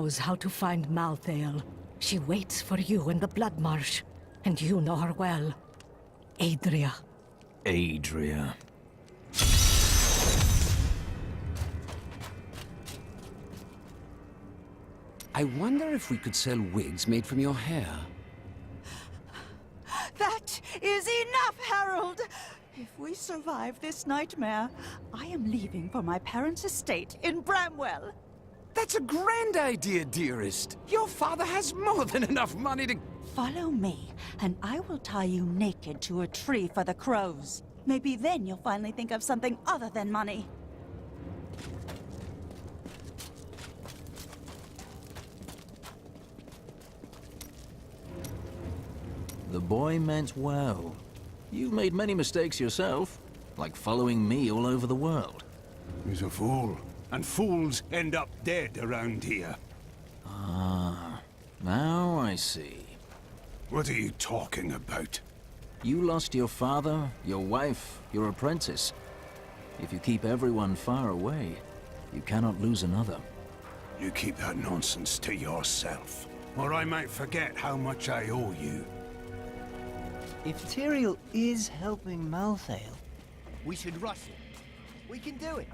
knows how to find Malthael. She waits for you in the Blood Marsh, and you know her well. Adria. Adria. I wonder if we could sell wigs made from your hair. That is enough, Harold! If we survive this nightmare, I am leaving for my parents' estate in Bramwell. That's a grand idea, dearest. Your father has more than enough money to... Follow me, and I will tie you naked to a tree for the crows. Maybe then you'll finally think of something other than money. The boy meant well. You've made many mistakes yourself, like following me all over the world. He's a fool, and fools end up dead around here. Ah, now I see. What are you talking about? You lost your father, your wife, your apprentice. If you keep everyone far away, you cannot lose another. You keep that nonsense to yourself, or I might forget how much I owe you. If Tyrael is helping Malthael, we should rush it. We can do it.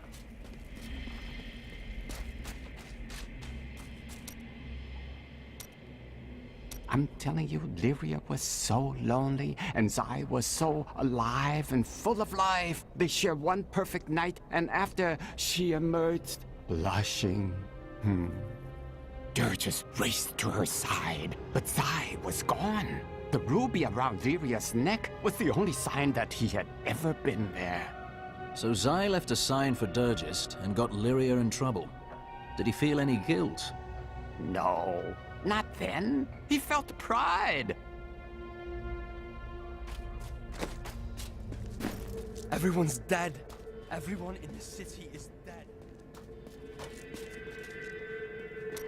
I'm telling you, Lyria was so lonely, and Zai was so alive and full of life. They shared one perfect night, and after she emerged, blushing. Dirges raced to her side, but Zai was gone. The ruby around Lyria's neck was the only sign that he had ever been there. So Zai left a sign for Durgist and got Lyria in trouble. Did he feel any guilt? No, not then. He felt pride. Everyone's dead. Everyone in the city is dead.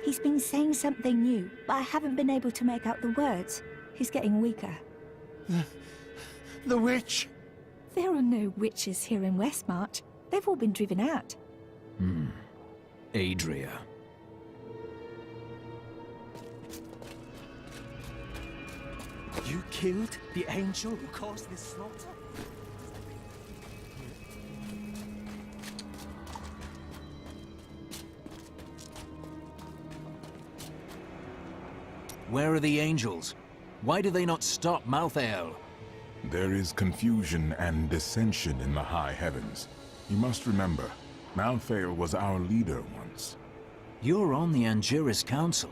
He's been saying something new, but I haven't been able to make out the words. He's getting weaker. The witch! There are no witches here in Westmarch. They've all been driven out. Adria. You killed the angel who caused this slaughter? Where are the angels? Why do they not stop Malthael? There is confusion and dissension in the high heavens. You must remember, Malthael was our leader once. You're on the Angiris Council.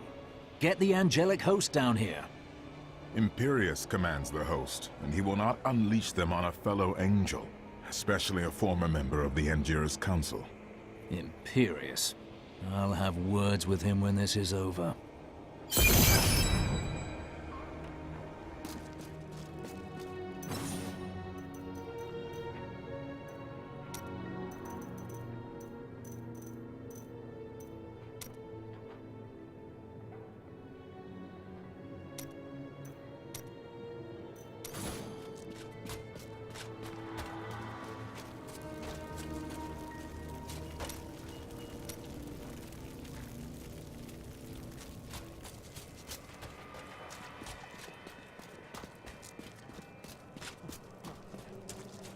Get the angelic host down here. Imperius commands the host, and he will not unleash them on a fellow angel, especially a former member of the Angiris Council. Imperius. I'll have words with him when this is over.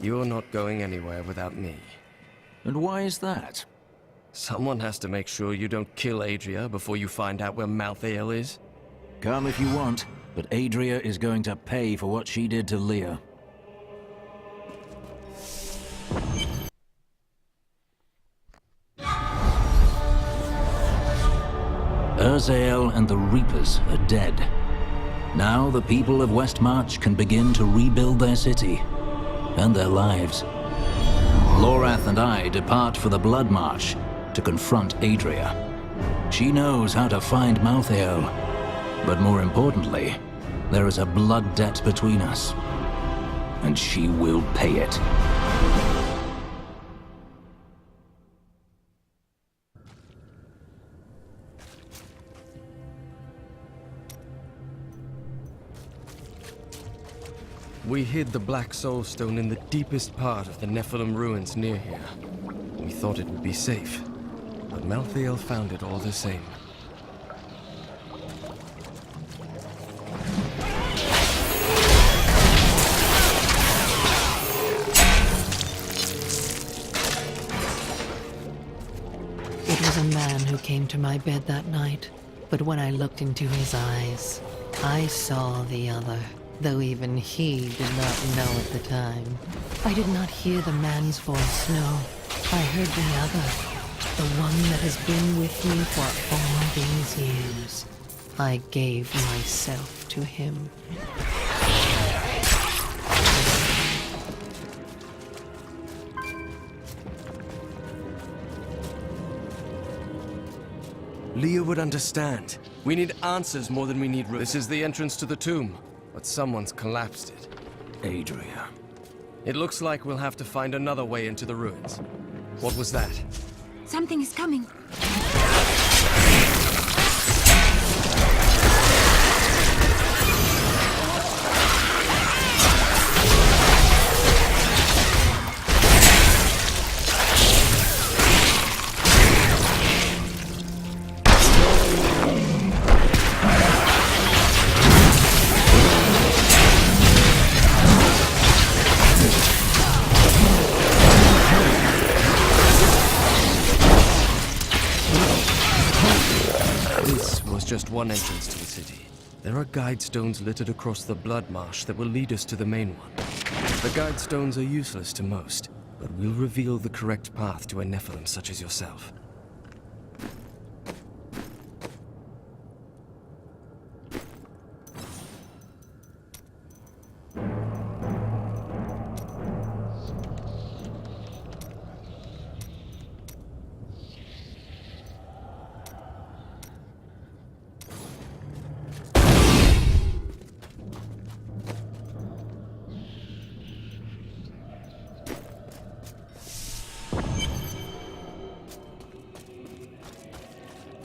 You're not going anywhere without me. And why is that? Someone has to make sure you don't kill Adria before you find out where Malthael is. Come if you want, but Adria is going to pay for what she did to Leah. Urzael and the Reapers are dead. Now the people of Westmarch can begin to rebuild their city and their lives. Lorath and I depart for the Blood Marsh to confront Adria. She knows how to find Malthael, but more importantly, there is a blood debt between us, and she will pay it. We hid the Black Soul Stone in the deepest part of the Nephilim ruins near here. We thought it would be safe, but Malthael found it all the same. into my bed that night, but when I looked into his eyes, I saw the other, though even he did not know at the time. I did not hear the man's voice, no. I heard the other, the one that has been with me for all these years. I gave myself to him. Leah would understand. We need answers more than we need... This is the entrance to the tomb, but someone's collapsed it. Adria. It looks like we'll have to find another way into the ruins. What was that? Something is coming. Just one entrance to the city. There are guide stones littered across the blood marsh that will lead us to the main one. The guide stones are useless to most, but will reveal the correct path to a Nephilim such as yourself.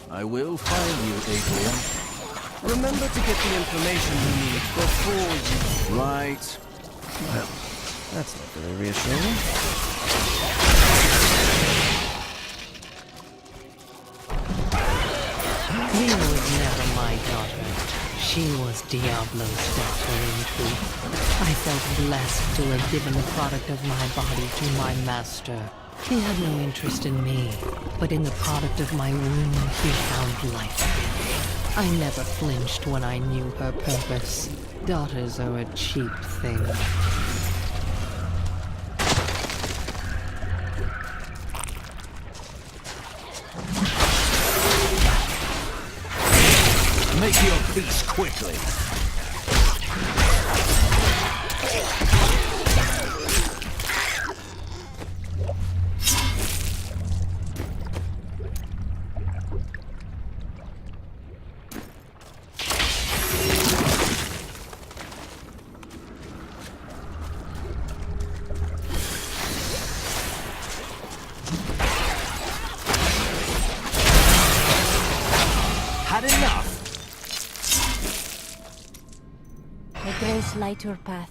I will find you, Adrian. Remember to get the information you need before you... Right. Well, that's not very reassuring. Leah was never my daughter. She was Diablo's daughter in truth. I felt blessed to have given the product of my body to my master. He had no interest in me, but in the product of my womb, he found life in. I never flinched when I knew her purpose. Daughters are a cheap thing. Make your peace quickly. Had enough! May grace light your path.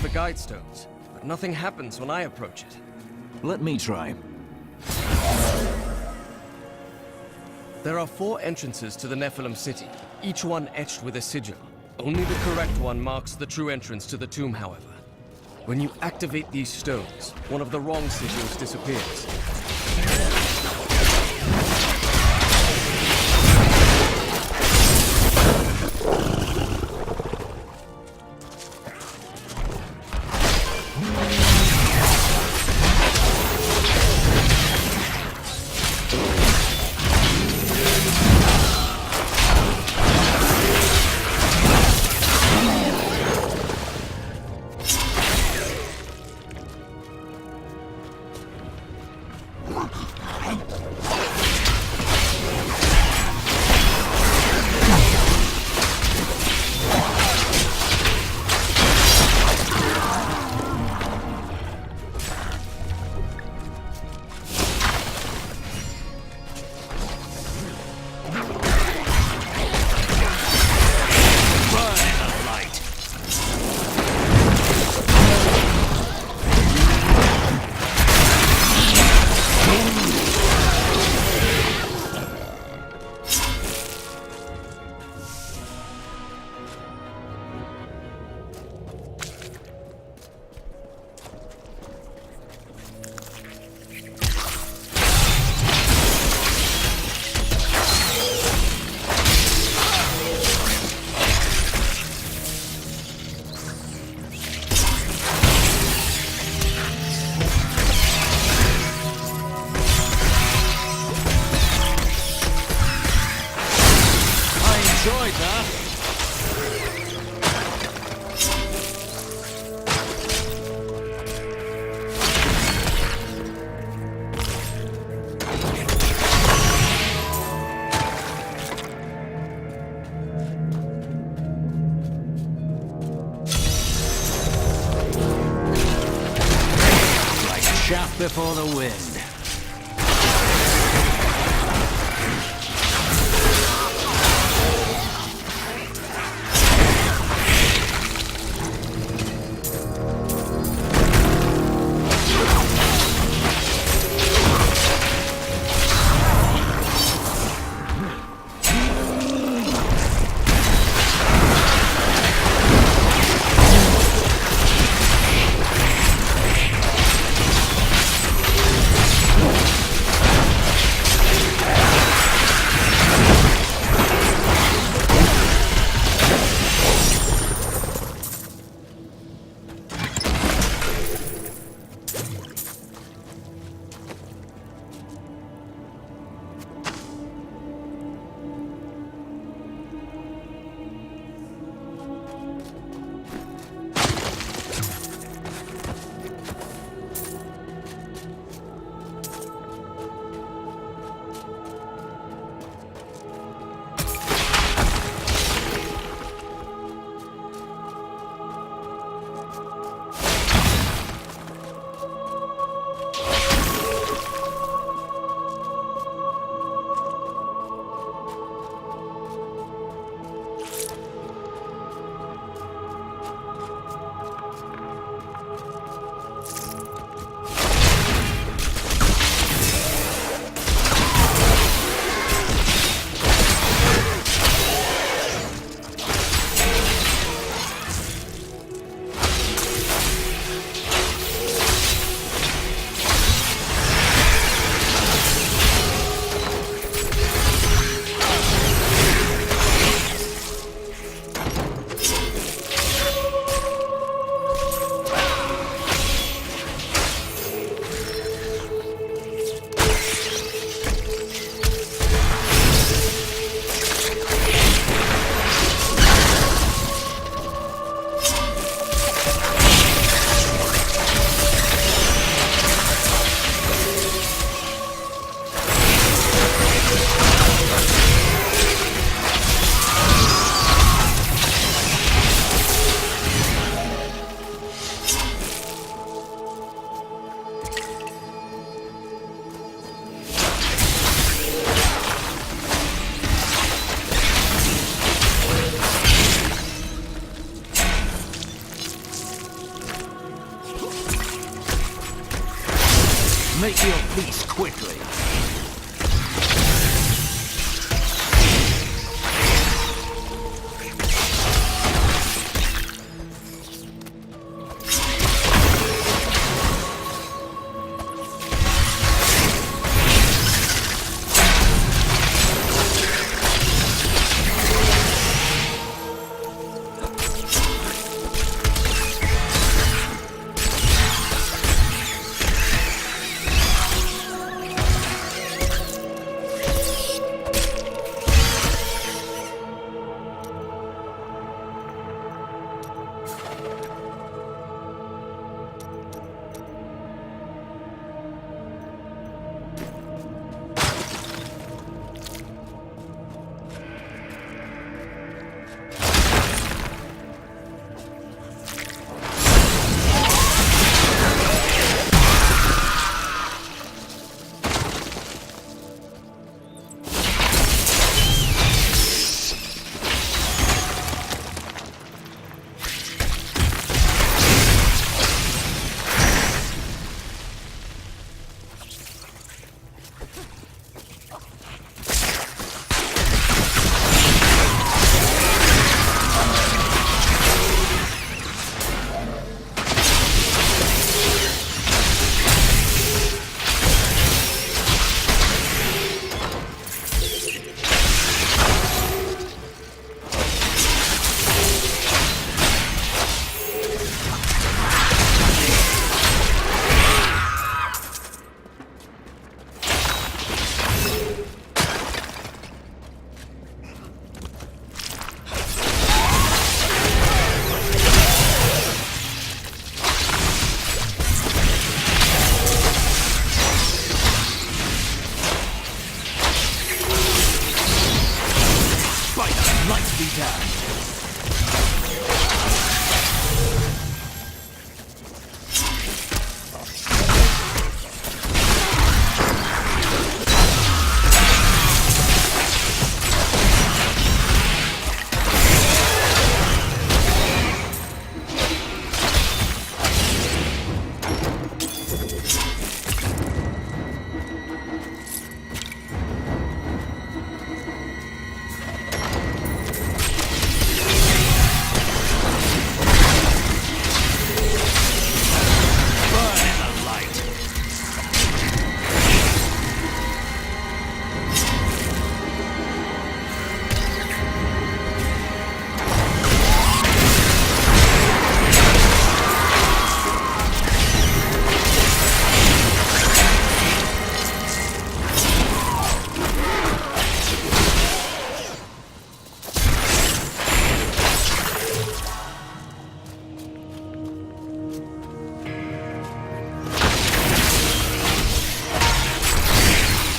the guide stones, but nothing happens when I approach it. Let me try. There are 4 entrances to the Nephilim city, each one etched with a sigil. Only the correct one marks the true entrance to the tomb, however. When you activate these stones, one of the wrong sigils disappears. Chaff before the wind. Make your peace quickly.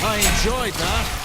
I enjoyed that.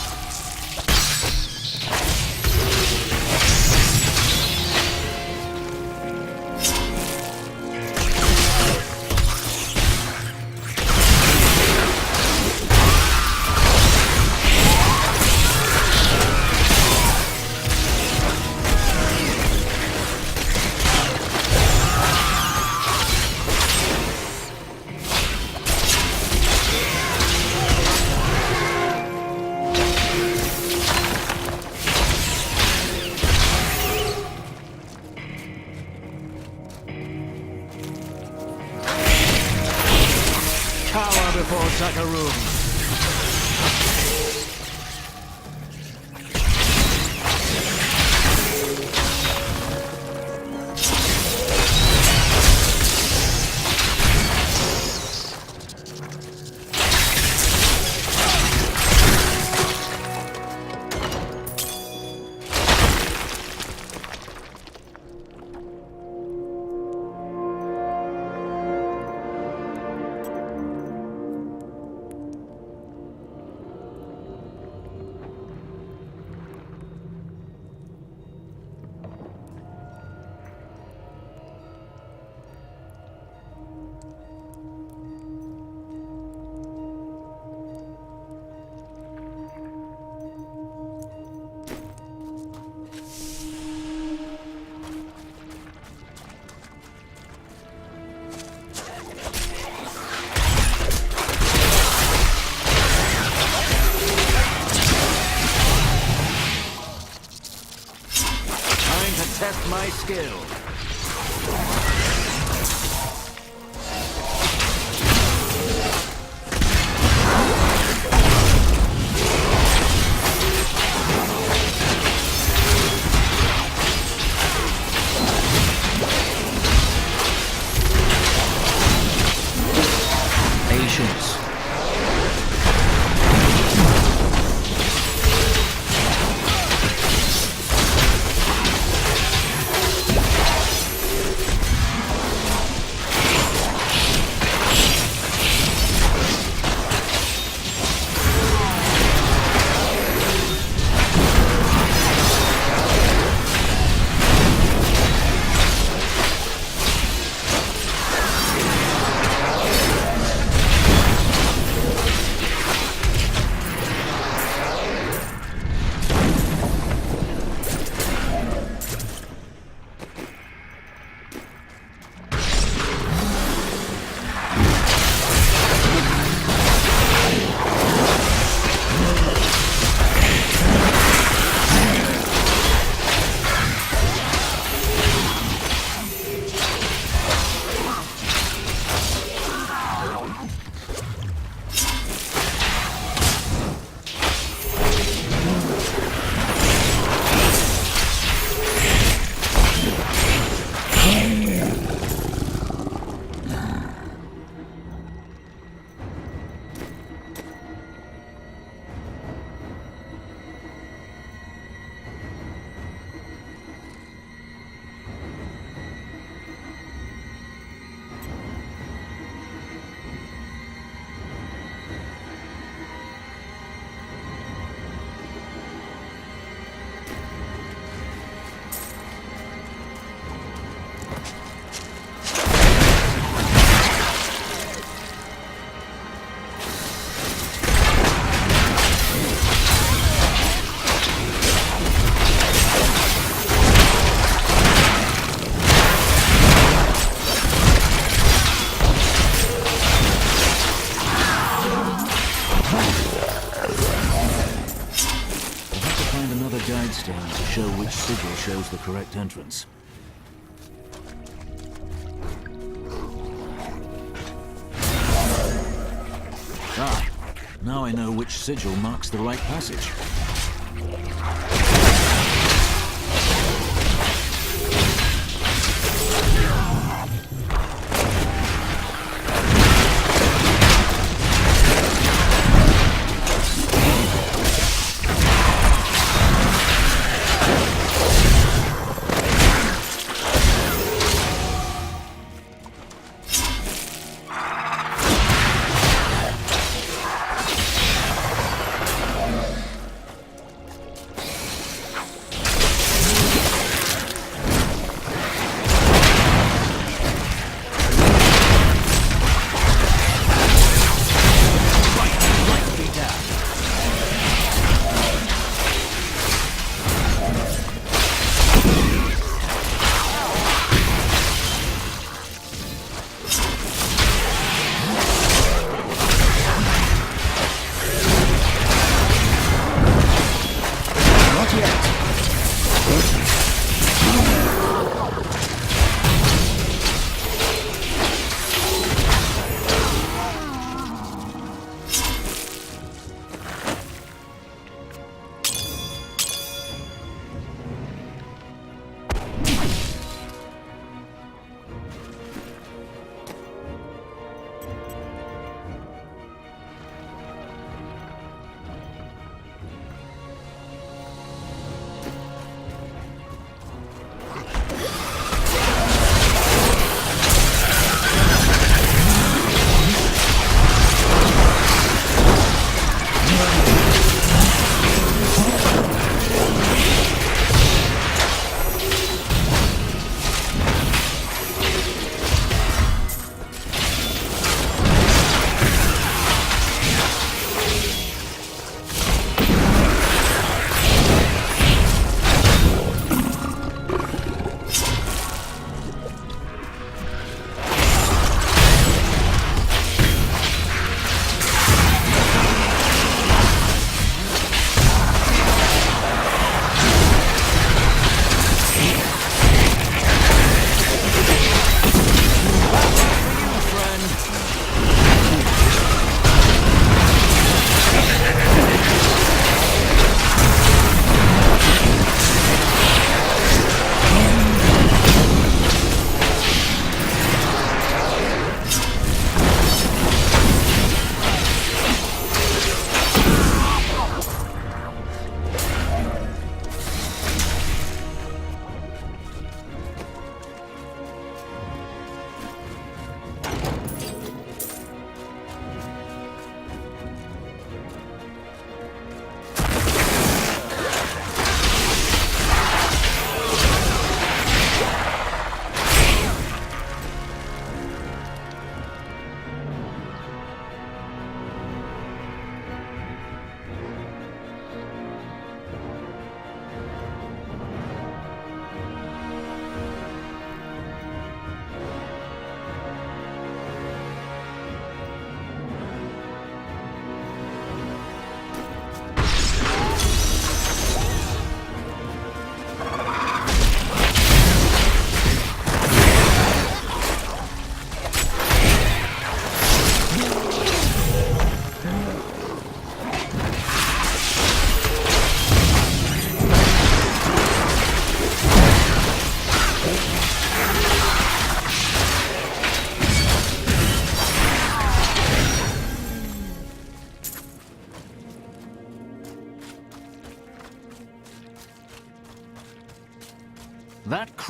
Cower before Takarum. skill. Patience. Guide stone to show which sigil shows the correct entrance. Ah, now I know which sigil marks the right passage.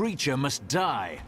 creature must die.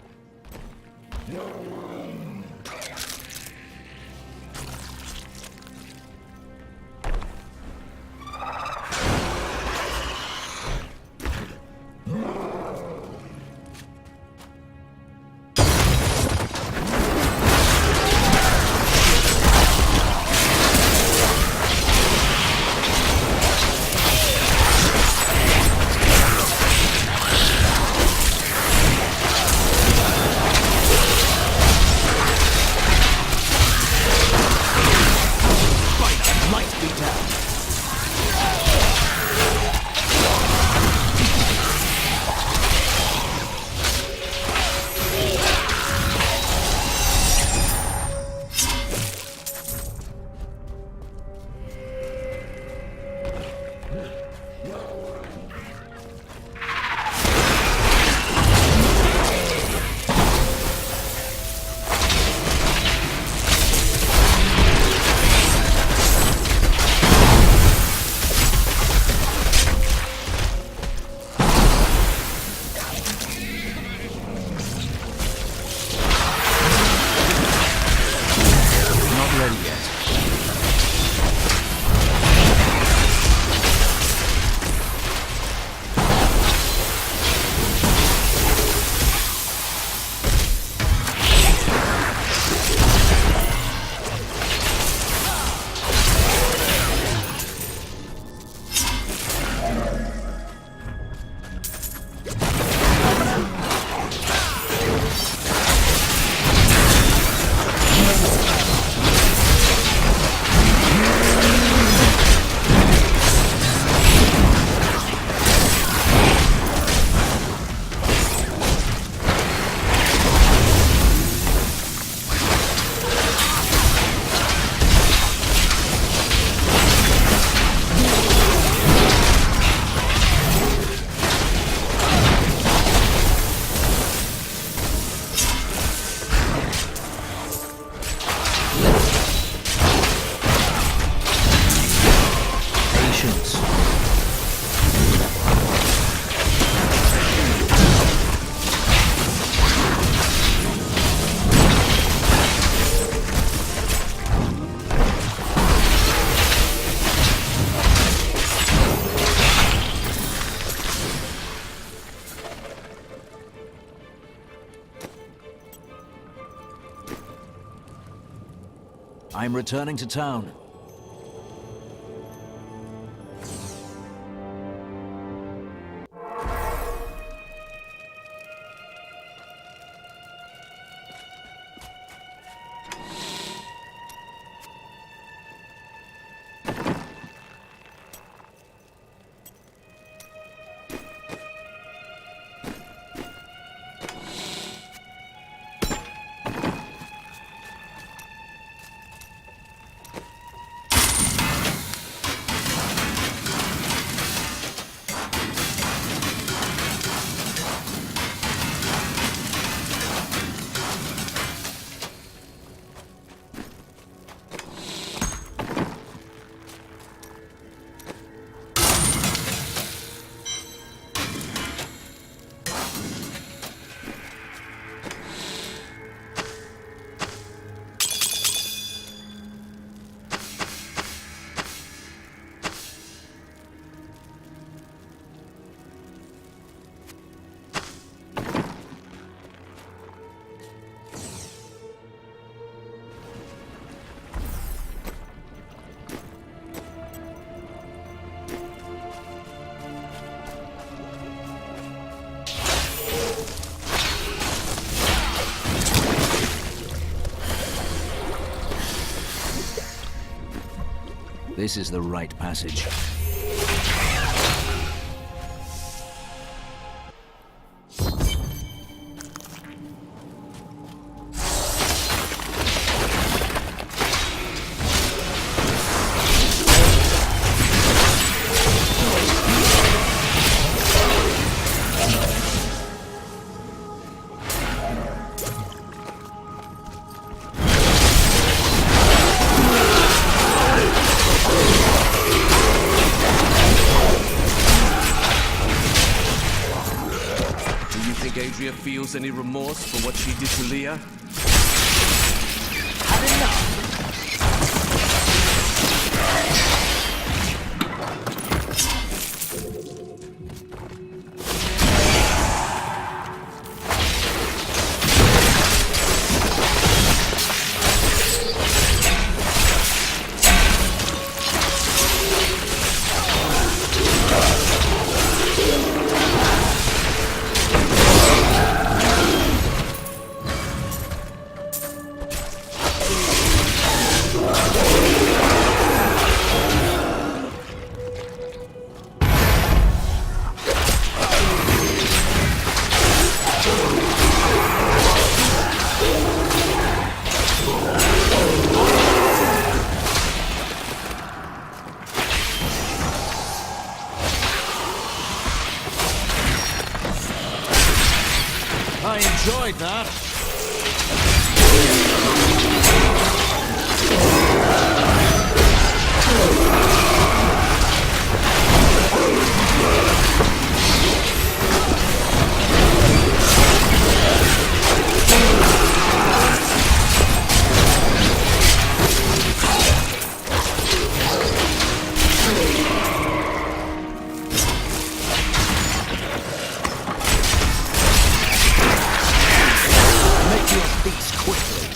I'm returning to town. This is the right passage. feels any remorse for what she did to Leah? Had enough. I enjoyed that. Make your peace quickly.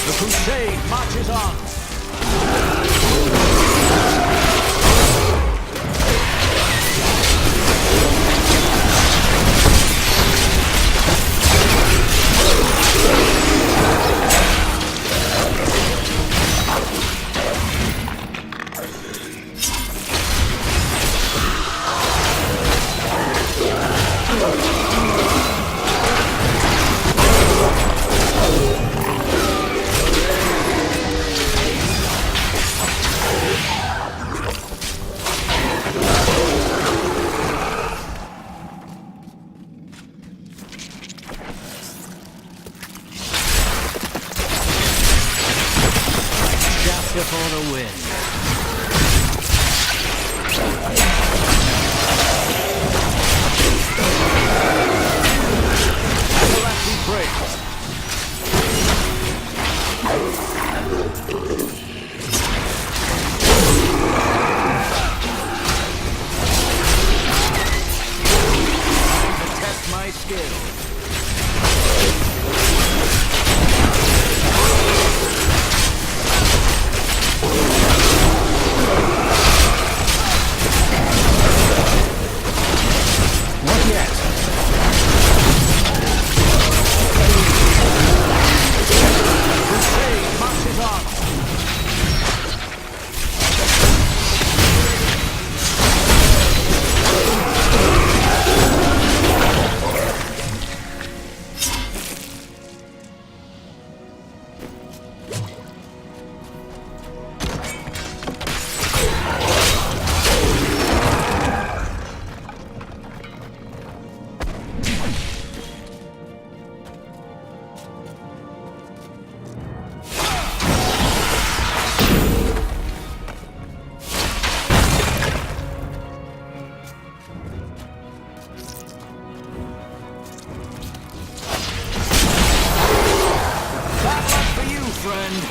The crusade marches on. Chapter for the win. Everlasting praise. Time to test my skill. Not yet. Crusade marches on. Bad luck for you, friend.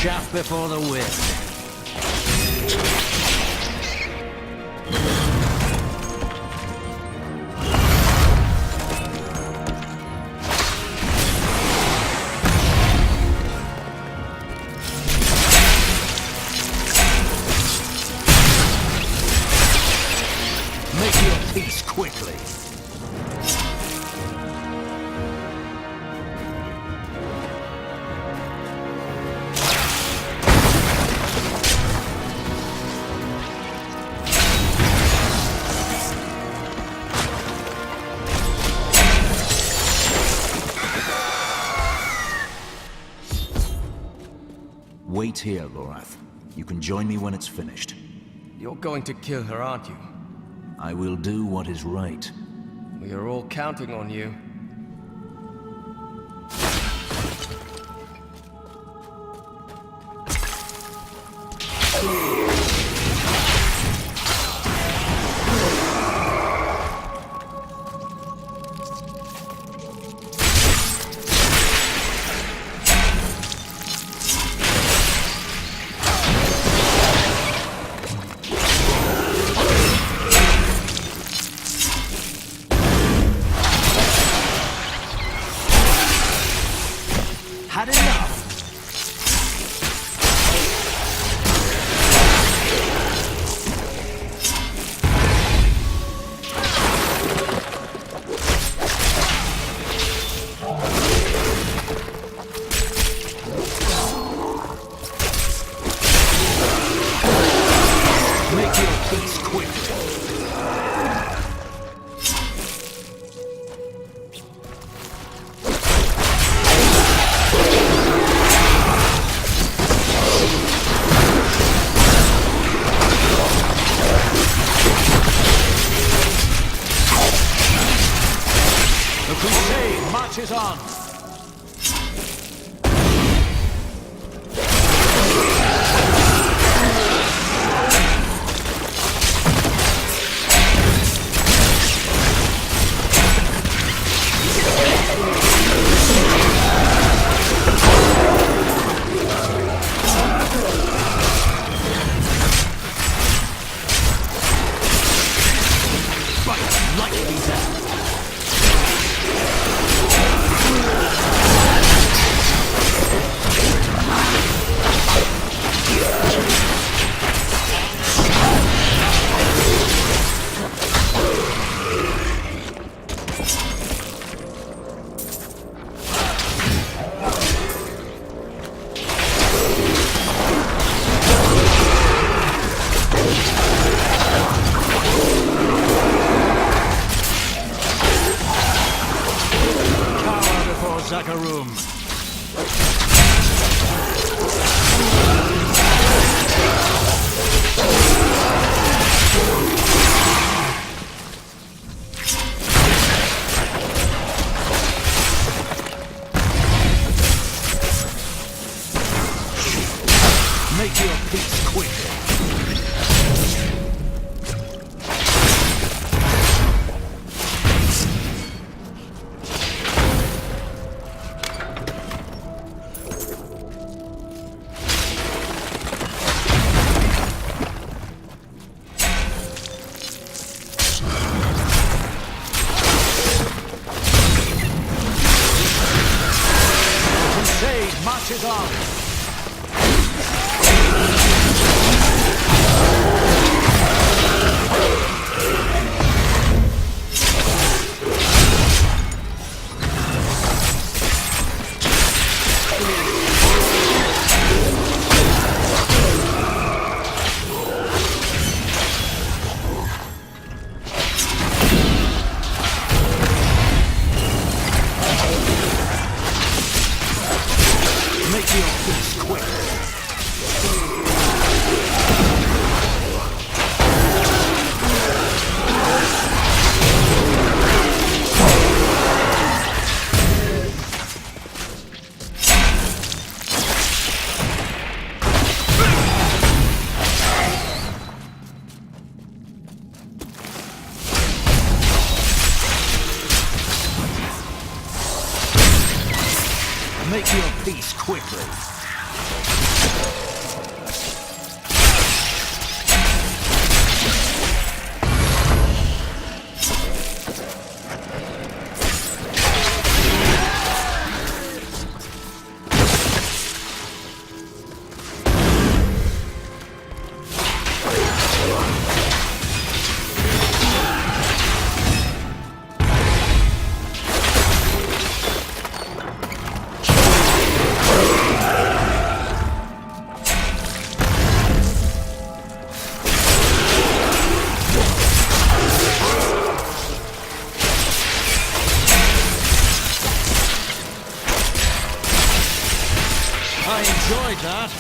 chaff before the wind. Make your peace quickly. Wait here, Lorath. You can join me when it's finished. You're going to kill her, aren't you? I will do what is right. We are all counting on you. Had enough? Make your peace quickly. The crusade marches on. But like these out. Zakarum. Make your peace quickly. Marches on. Make your peace quick. Make your peace quickly. enjoyed that.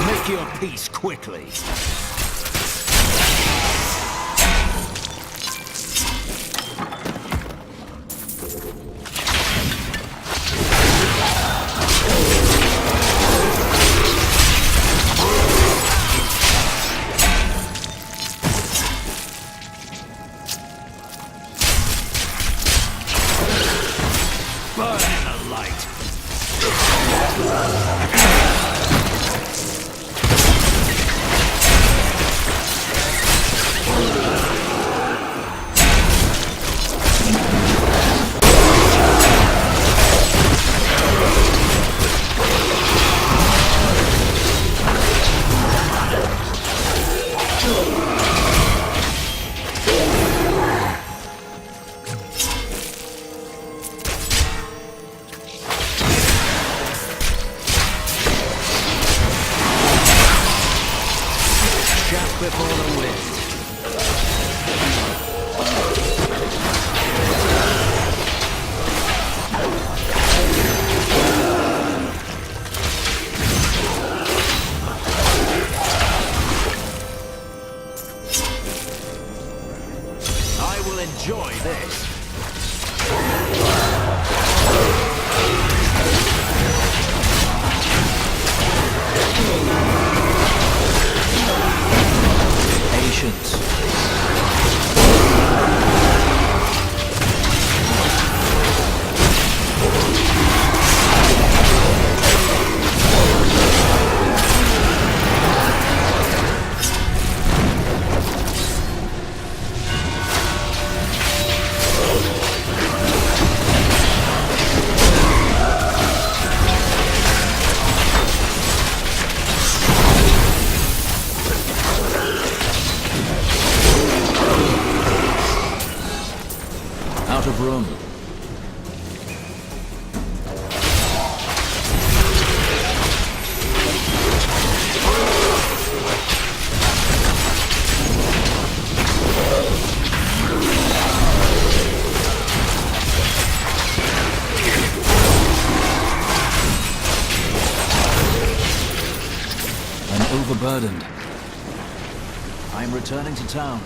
Make your peace quickly. Burn in the light. Just before the wind. I will enjoy this. Patience. Out of room. I'm overburdened. I'm returning to town.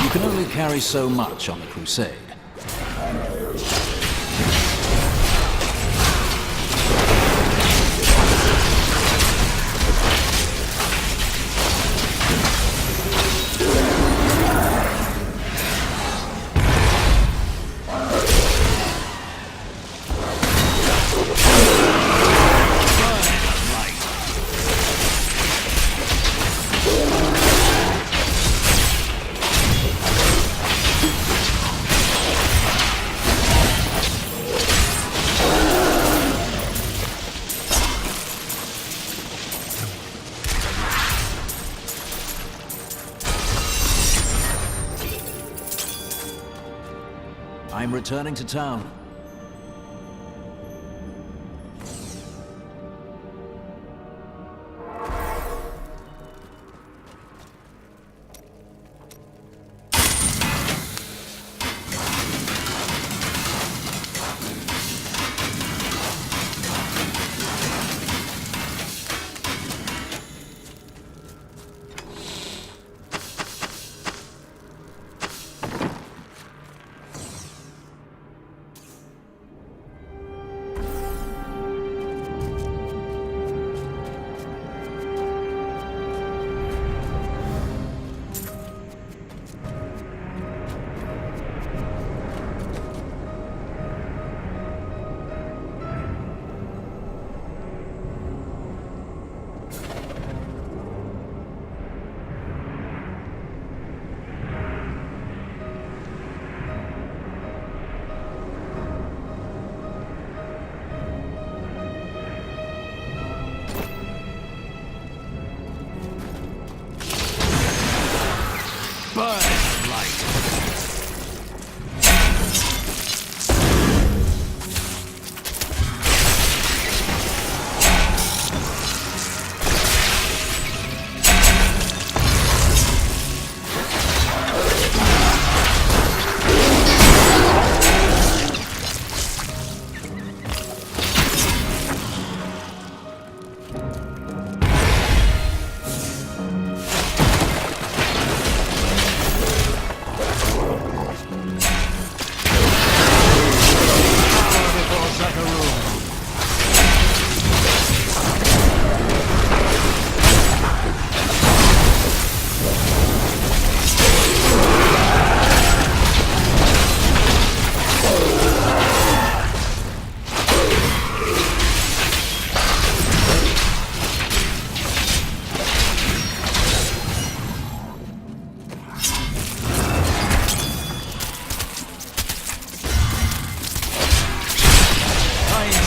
You can only carry so much on the crusade. I'm returning to town.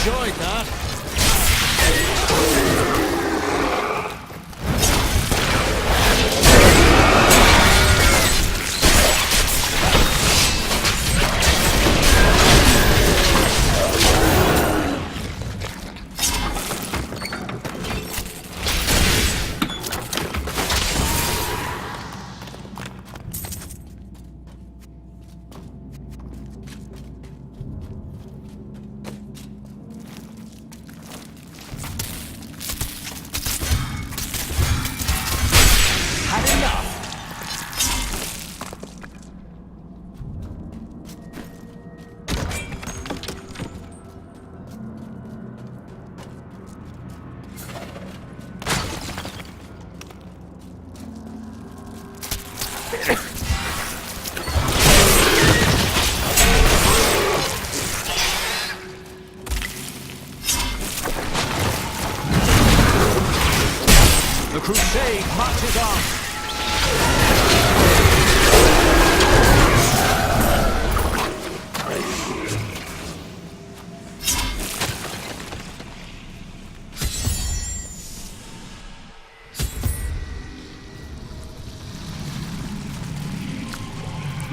enjoyed that. The crusade marches on!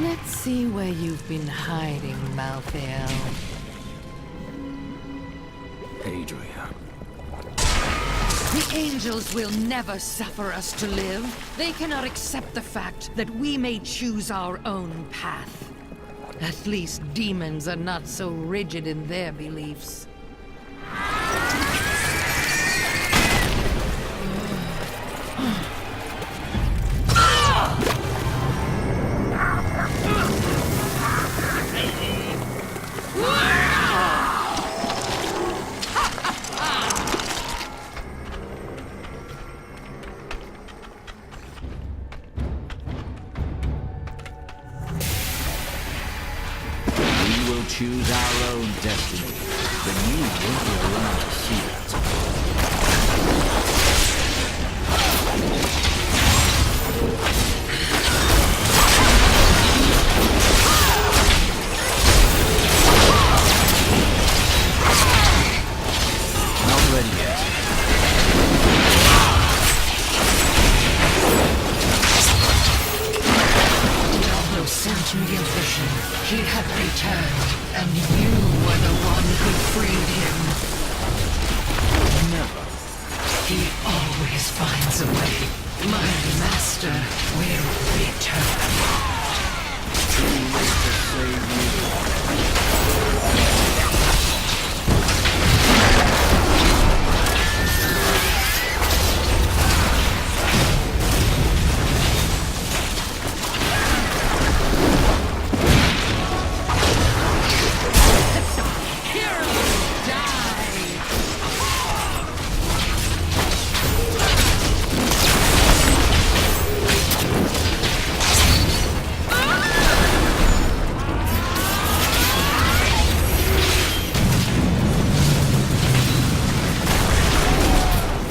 Let's see where you've been hiding, Malthael. Adria. The angels will never suffer us to live. They cannot accept the fact that we may choose our own path. At least demons are not so rigid in their beliefs. Choose our own destiny, but you won't be allowed to see that. Not ready yet. Diablo sent me a vision. He had returned. And you were the one who freed him. Never. He always finds a way. My master will return. Too late to save you.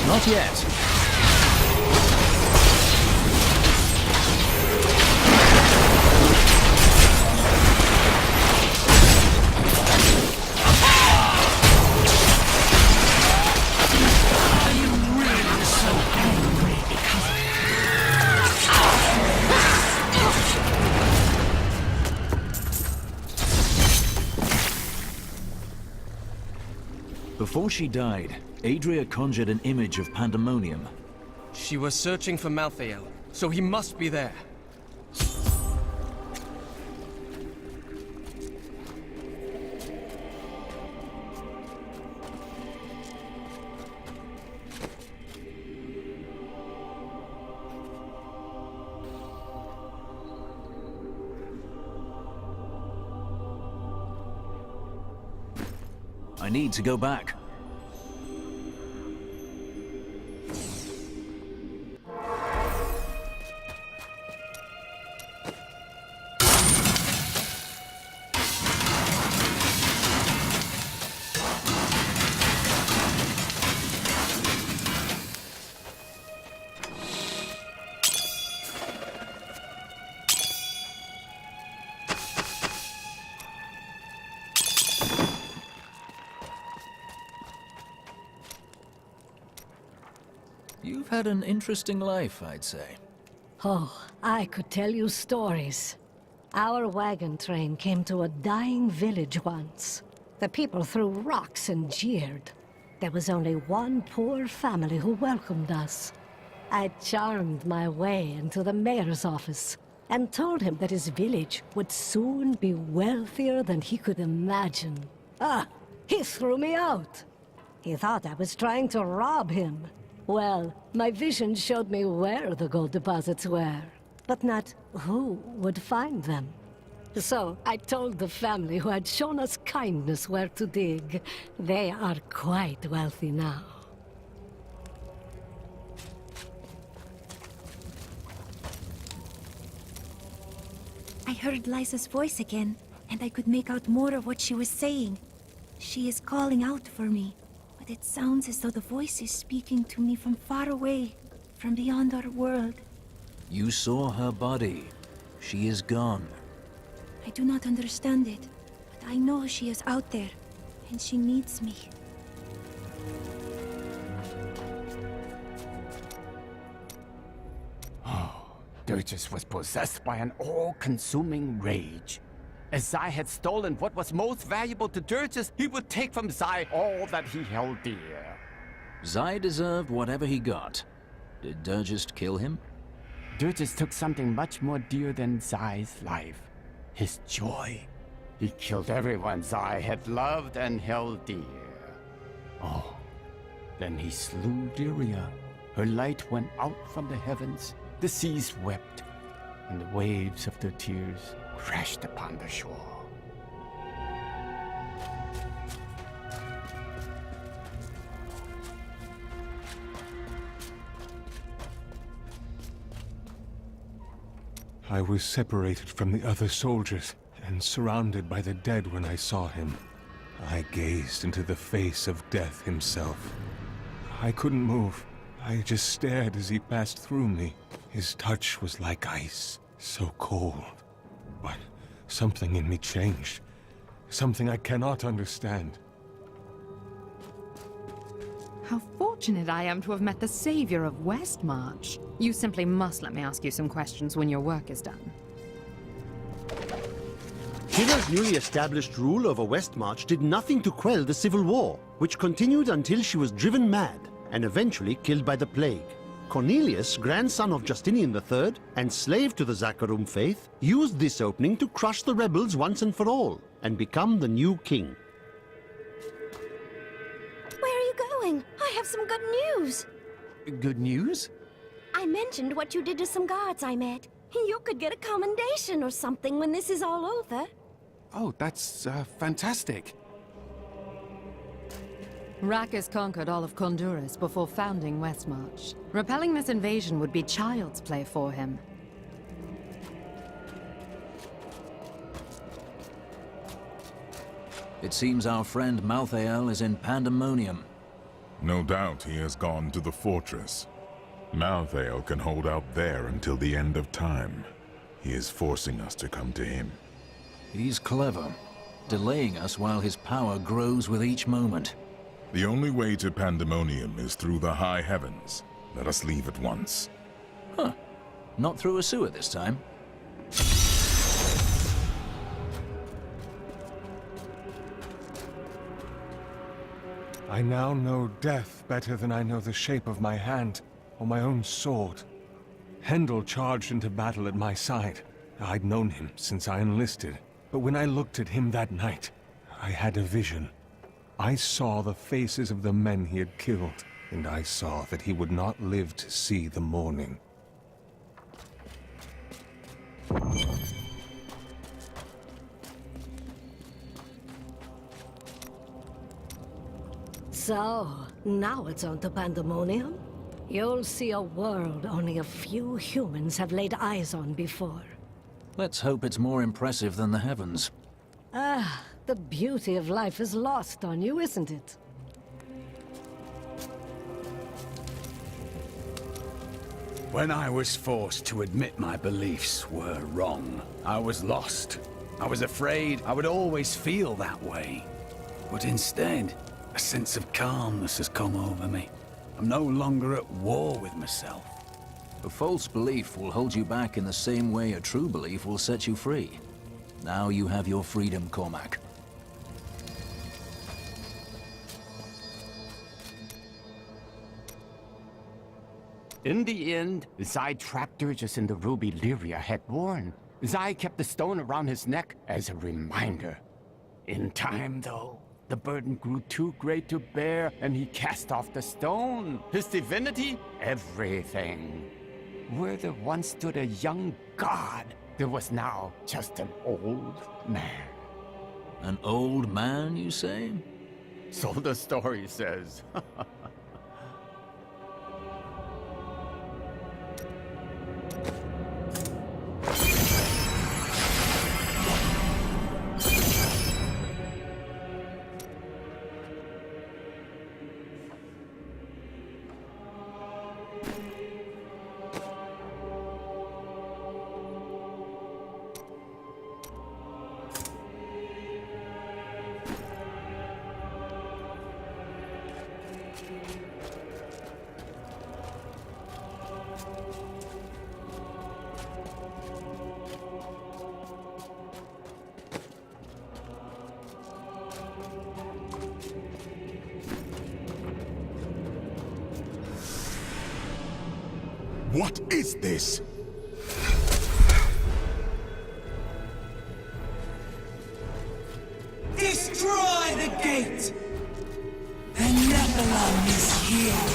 Not yet. Are you really so angry because Before she died, Adria conjured an image of pandemonium. She was searching for Malthael, so he must be there. I need to go back. You've had an interesting life, I'd say. Oh, I could tell you stories. Our wagon train came to a dying village once. The people threw rocks and jeered. There was only one poor family who welcomed us. I charmed my way into the mayor's office and told him that his village would soon be wealthier than he could imagine. He threw me out. He thought I was trying to rob him. Well, my vision showed me where the gold deposits were, but not who would find them. So I told the family who had shown us kindness where to dig. They are quite wealthy now. I heard Liza's voice again, and I could make out more of what she was saying. She is calling out for me, but it sounds as though the voice is speaking to me from far away, from beyond our world. You saw her body. She is gone. I do not understand it, but I know she is out there, and she needs me. Dirges was possessed by an all-consuming rage. As Zai had stolen what was most valuable to Dirges, he would take from Zai all that he held dear. Zai deserved whatever he got. Did Dirges kill him? Dirges took something much more dear than Zai's life. His joy. He killed everyone Zai had loved and held dear. Oh, then he slew Lyria. Her light went out from the heavens. The seas wept, and the waves of their tears crashed upon the shore. I was separated from the other soldiers and surrounded by the dead when I saw him. I gazed into the face of death himself. I couldn't move. I just stared as he passed through me. His touch was like ice, so cold. But something in me changed. Something I cannot understand. How fortunate I am to have met the savior of Westmarch. You simply must let me ask you some questions when your work is done. Shira's newly established rule over Westmarch did nothing to quell the civil war, which continued until she was driven mad and eventually killed by the plague. Cornelius, grandson of Justinian III and slave to the Zakharum faith, used this opening to crush the rebels once and for all and become the new king. Where are you going? I have some good news. Good news? I mentioned what you did to some guards I met. You could get a commendation or something when this is all over. Oh, that's fantastic. Rackus conquered all of Honduras before founding Westmarch. Repelling this invasion would be child's play for him. It seems our friend Malthael is in Pandemonium. No doubt he has gone to the fortress. Malthael can hold out there until the end of time. He is forcing us to come to him. He's clever, delaying us while his power grows with each moment. The only way to Pandemonium is through the high heavens. Let us leave at once. Huh. Not through a sewer this time. I now know death better than I know the shape of my hand or my own sword. Hendel charged into battle at my side. I'd known him since I enlisted, but when I looked at him that night, I had a vision. I saw the faces of the men he had killed, and I saw that he would not live to see the morning. So, now it's on to Pandemonium? You'll see a world only a few humans have laid eyes on before. Let's hope it's more impressive than the heavens. The beauty of life is lost on you, isn't it? When I was forced to admit my beliefs were wrong, I was lost. I was afraid I would always feel that way. But instead, a sense of calmness has come over me. I'm no longer at war with myself. A false belief will hold you back in the same way a true belief will set you free. Now you have your freedom, Cormac. In the end, Zai trapped her just in the ruby Lyria had worn. Zai kept the stone around his neck as a reminder. In time, though, the burden grew too great to bear, and he cast off the stone. His divinity? Everything. Where there once stood a young god, there was now just an old man. An old man, you say? So the story says. What is this? Destroy the gate! The Nephilim is here!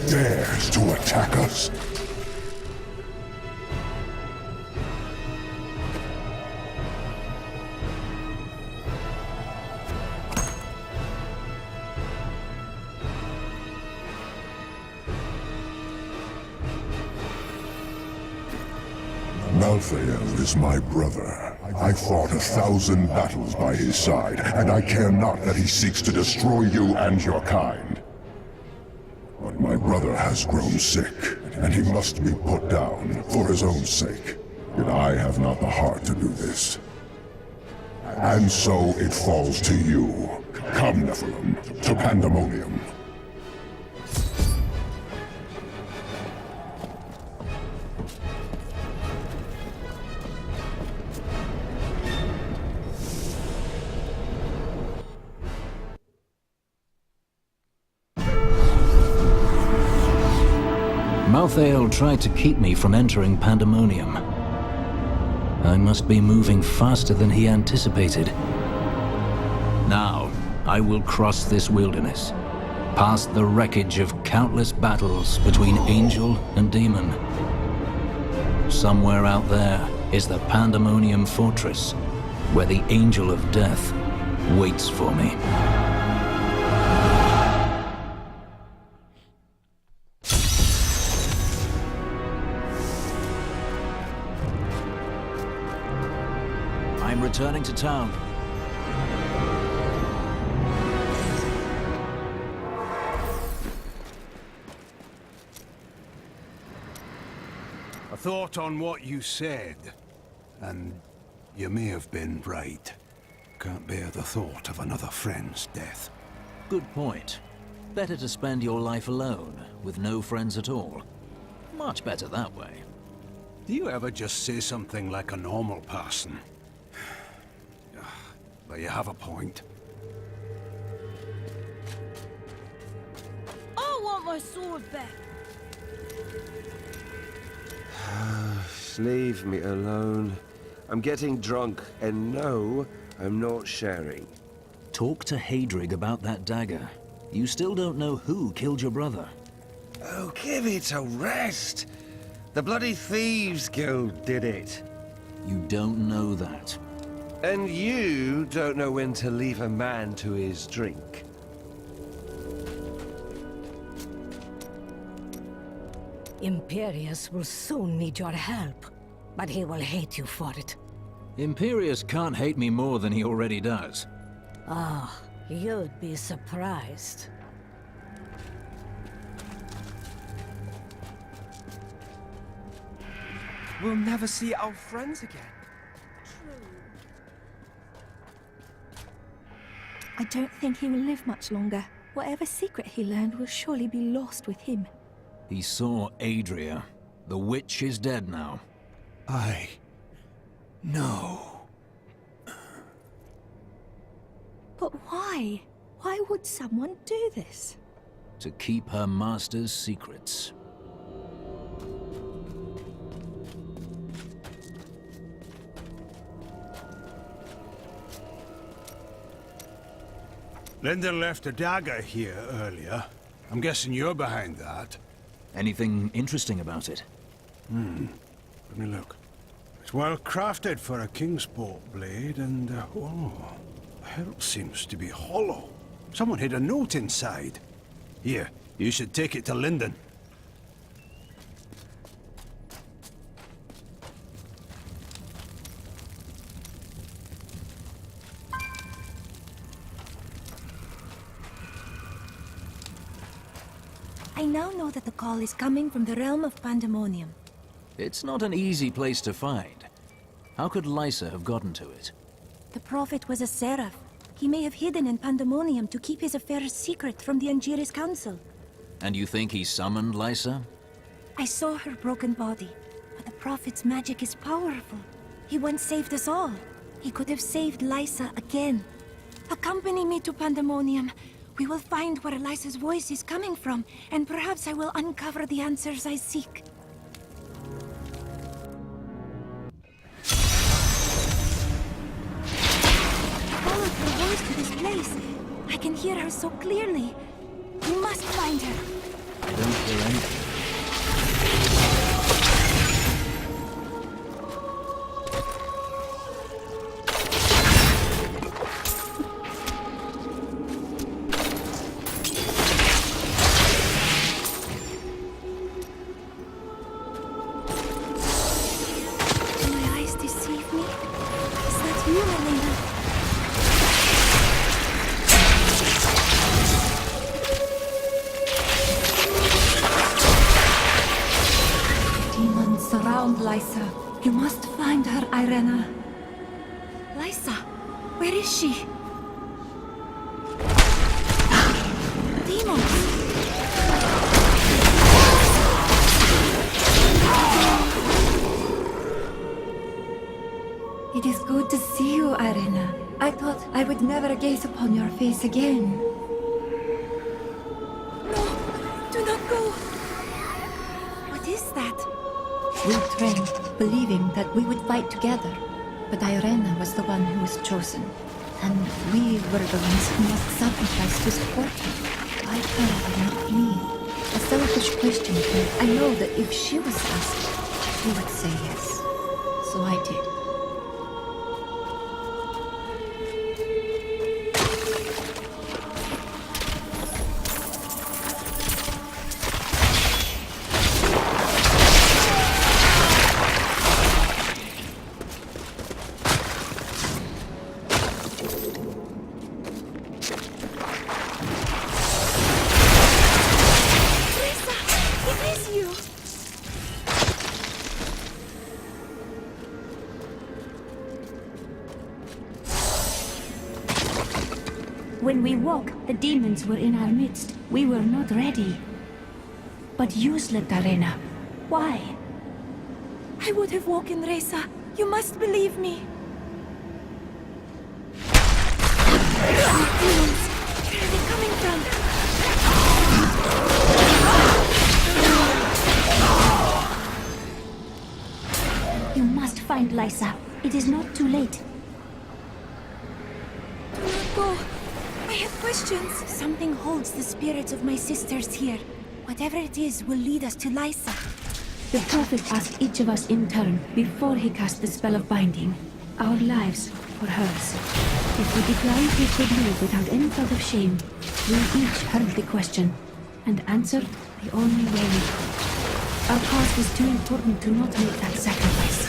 Dares to attack us? Malthael is my brother. I fought 1,000 battles by his side, and I care not that he seeks to destroy you and your kind. But my brother has grown sick, and he must be put down for his own sake. Yet I have not the heart to do this. And so it falls to you. Come, Nephilim, to Pandemonium. Malthael tried to keep me from entering Pandemonium. I must be moving faster than he anticipated. Now, I will cross this wilderness, past the wreckage of countless battles between angel and demon. Somewhere out there is the Pandemonium Fortress, where the Angel of Death waits for me. I'm returning to town. I thought on what you said, and you may have been right. Can't bear the thought of another friend's death. Good point. Better to spend your life alone, with no friends at all. Much better that way. Do you ever just say something like a normal person? But you have a point. I want my sword back! Leave me alone. I'm getting drunk, and no, I'm not sharing. Talk to Hadrig about that dagger. You still don't know who killed your brother. Oh, give it a rest! The bloody Thieves Guild did it. You don't know that. And you don't know when to leave a man to his drink. Imperius will soon need your help, but he will hate you for it. Imperius can't hate me more than he already does. Oh, you'd be surprised. We'll never see our friends again. I don't think he will live much longer. Whatever secret he learned will surely be lost with him. He saw Adria. The witch is dead now. No. But why? Why would someone do this? To keep her master's secrets. Linda left a dagger here earlier. I'm guessing you're behind that. Anything interesting about it? Let me look. It's well crafted for a Kingsport blade, and oh, the hilt seems to be hollow. Someone hid a note inside. Here, you should take it to Linden. I now know that the call is coming from the realm of Pandemonium. It's not an easy place to find. How could Lysa have gotten to it? The prophet was a seraph. He may have hidden in Pandemonium to keep his affairs secret from the Angiris Council. And you think he summoned Lysa? I saw her broken body, but the prophet's magic is powerful. He once saved us all. He could have saved Lysa again. Accompany me to Pandemonium. We will find where Lysa's voice is coming from, and perhaps I will uncover the answers I seek. Followed her voice to this place. I can hear her so clearly. We must find her. I don't hear anything. Lysa. You must find her, Irena. Lysa, where is she? Demons! It is good to see you, Irena. I thought I would never gaze upon your face again. No, do not go! What is that? We trained, believing that we would fight together. But Irena was the one who was chosen. And we were the ones who must sacrifice to support her. Why her and not me? A selfish question, but I know that if she was asked, she would say yes. So I did. When we woke, the demons were in our midst. We were not ready. But you slept, Irena. Why? I would have woken Reza. You must believe me. Demons! Where are they coming from? You must find Lysa. It is not too late. Do not go. I have questions. Something holds the spirits of my sisters here. Whatever it is will lead us to Lysa. The Prophet asked each of us in turn before he cast the spell of binding. Our lives for hers. If we declined we could live without any thought of shame, we each heard the question and answered the only way we could. Our cause was too important to not make that sacrifice.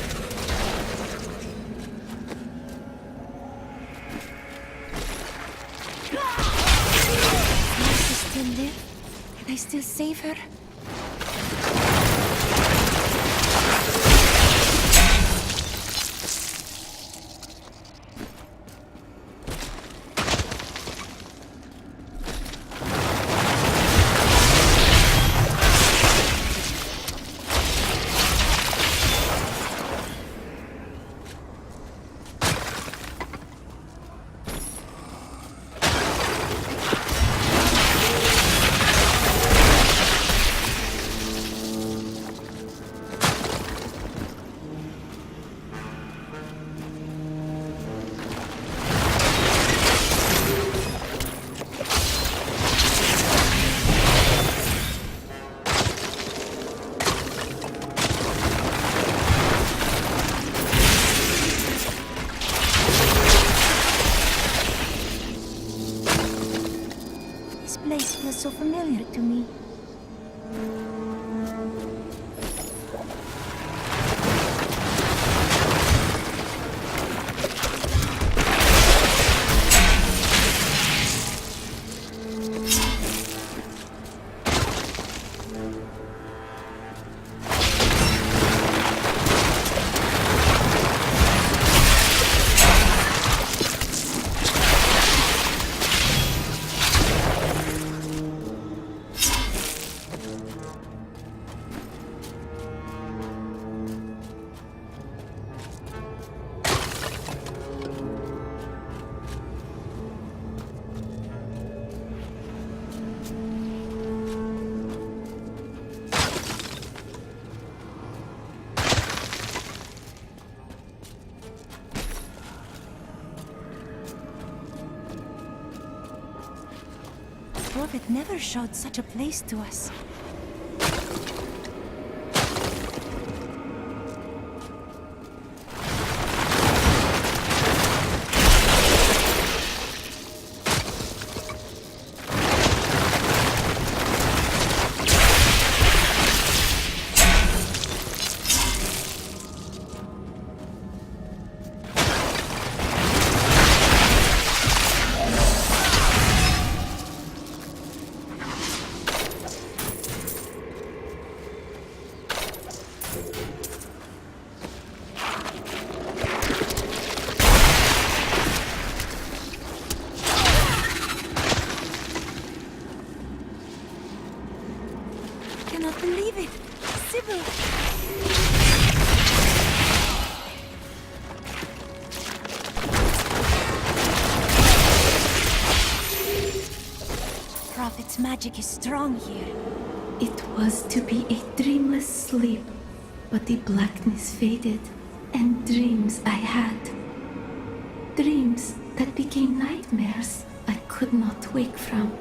still save her? This place feels so familiar to me. The Prophet never showed such a place to us. I cannot believe it! Sybil! Prophet's magic is strong here. It was to be a dreamless sleep, but the blackness faded, and dreams I had. Dreams that became nightmares I could not wake from.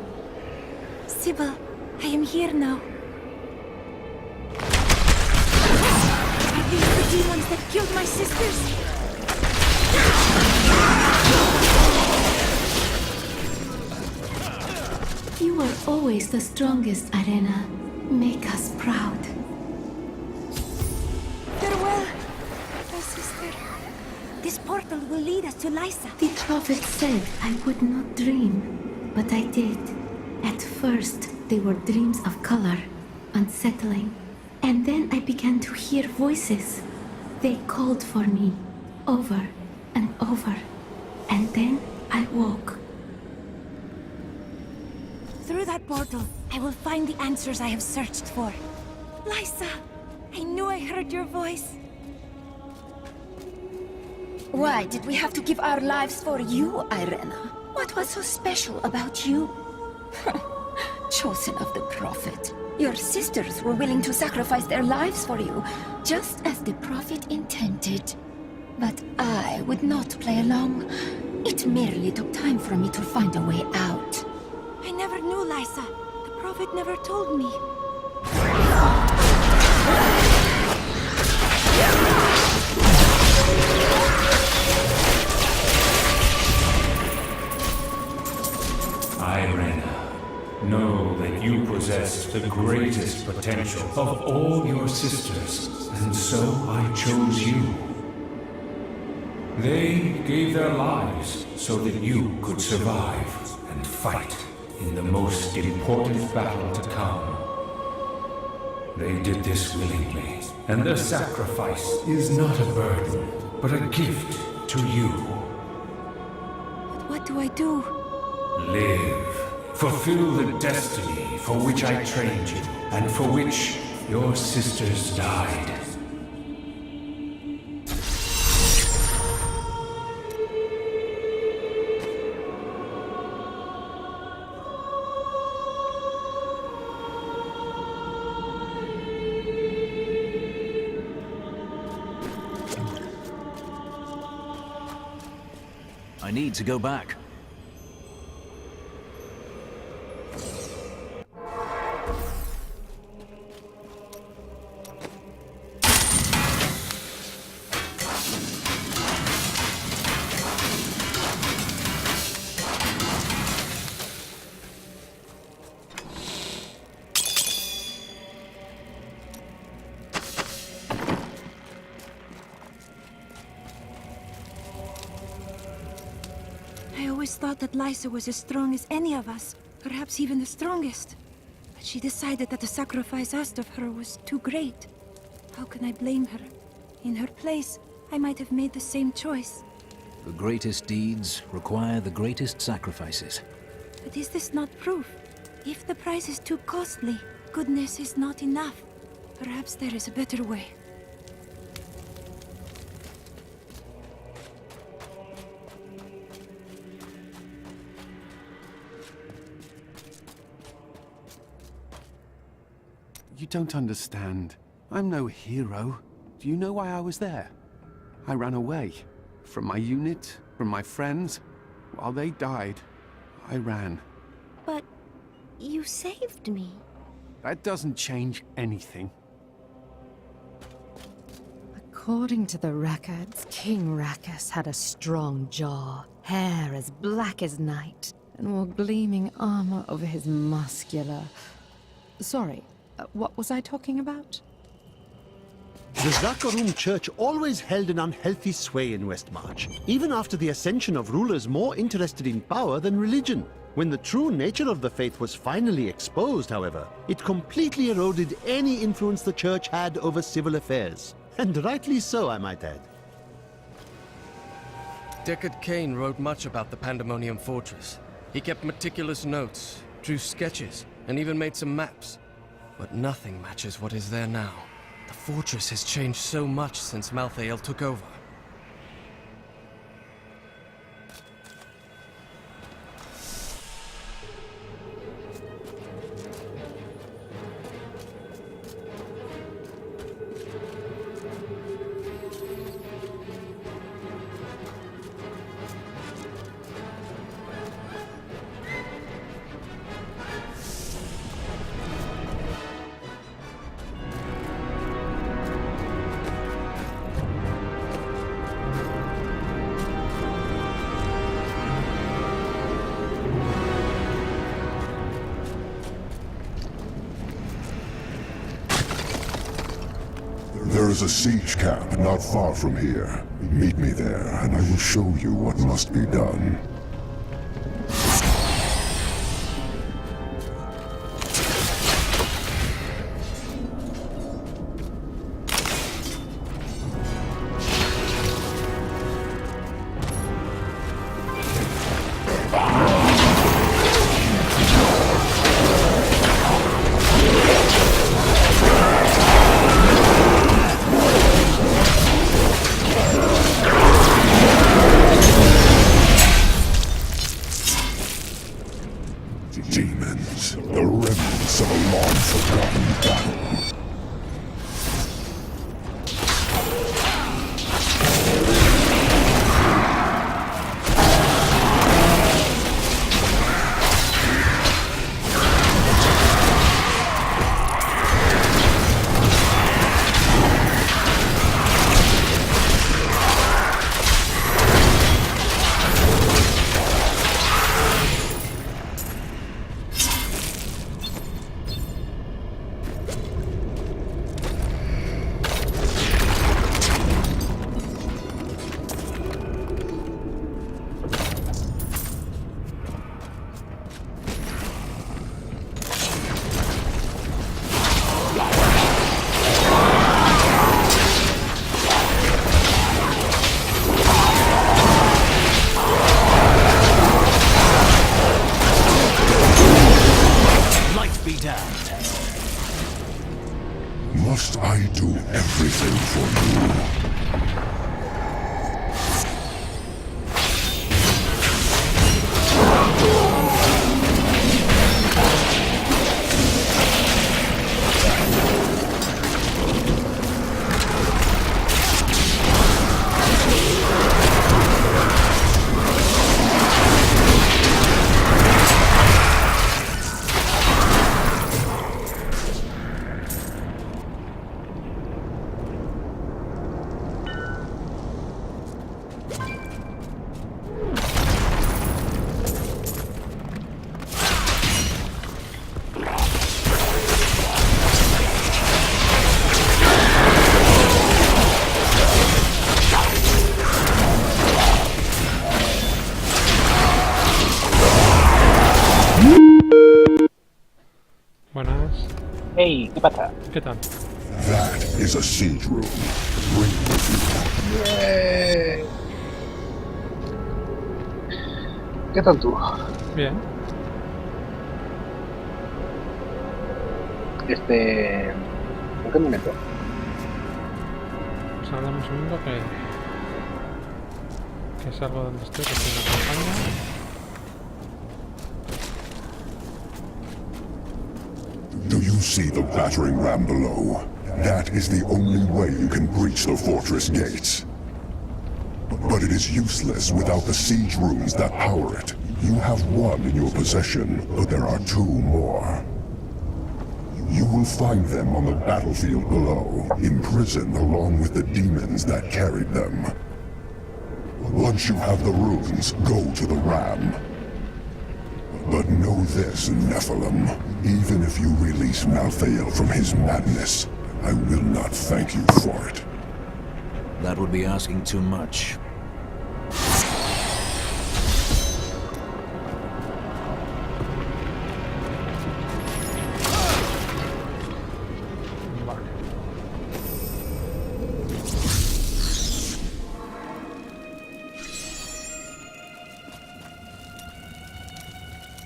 Sybil, I am here now. Are these the demons that killed my sisters? You were always the strongest, Arena. Make us proud. Farewell, my sister. This portal will lead us to Lysa. The Prophet said I would not dream, but I did. At first, they were dreams of color, unsettling. And then I began to hear voices. They called for me, over and over. And then I woke. Through that portal, I will find the answers I have searched for. Lysa, I knew I heard your voice. Why did we have to give our lives for you, Irena? What was so special about you? Chosen of the Prophet. Your sisters were willing to sacrifice their lives for you, just as the Prophet intended. But I would not play along. It merely took time for me to find a way out. I never knew Lysa. The Prophet never told me. Irena, know that you possess the greatest potential of all your sisters, and so I chose you. They gave their lives so that you could survive and fight. in the most important battle to come. They did this willingly, and their sacrifice is not a burden, but a gift to you. But what do I do? Live. Fulfill the destiny for which I trained you, and for which your sisters died. I need to go back. I always thought that Lysa was as strong as any of us, perhaps even the strongest. But she decided that the sacrifice asked of her was too great. How can I blame her? In her place, I might have made the same choice. The greatest deeds require the greatest sacrifices. But is this not proof? If the price is too costly, goodness is not enough. Perhaps there is a better way. You don't understand. I'm no hero. Do you know why I was there? I ran away. From my unit, from my friends. While they died, I ran. But you saved me. That doesn't change anything. According to the records, King Rackus had a strong jaw, hair as black as night, and wore gleaming armor over his muscular... Sorry, what was I talking about? The Zakarum Church always held an unhealthy sway in Westmarch, even after the ascension of rulers more interested in power than religion. When the true nature of the faith was finally exposed, however, it completely eroded any influence the church had over civil affairs. And rightly so, I might add. Deckard Cain wrote much about the Pandemonium Fortress. He kept meticulous notes, drew sketches, and even made some maps. But nothing matches what is there now. The fortress has changed so much since Malthael took over. There is a siege camp not far from here. Meet me there, and I will show you what must be done. Demons, the remnants of a long-forgotten battle. do everything for you. Buenas. Hey, ¿qué pasa? ¿Qué tal? That is a siege room. Bring it with you. Yeah. ¿Qué tal tú? Bien. ¿Por qué me meto? Pues ahora dame un segundo que salgo donde estoy, que estoy en la campaña. Do you see the battering ram below? That is the only way you can breach the fortress gates. But it is useless without the siege rooms that power it. You have one in your possession, but there are two more. You will find them on the battlefield below, imprisoned along with the demons that carried them. Once you have the runes, go to the ram. But know this, Nephilim. Even if you release Malthael from his madness, I will not thank you for it. That would be asking too much.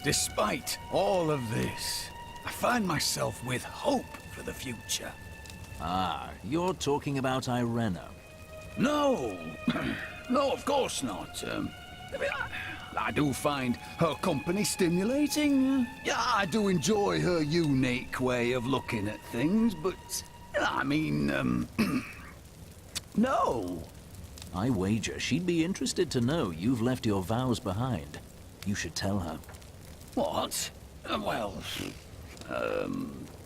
Despite all of this, I find myself with hope for the future. Ah, you're talking about Irena. No, no, of course not. I do find her company stimulating. Yeah, I do enjoy her unique way of looking at things, but I mean, no. I wager she'd be interested to know you've left your vows behind. You should tell her. What? Well,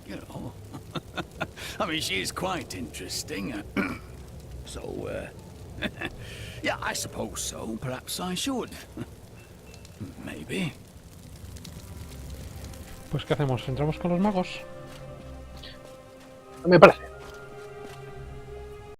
you know. I mean, she's quite interesting. So, yeah, I suppose so. Perhaps I should. Maybe. Pues, ¿qué hacemos? ¿Entramos con los magos? Me parece.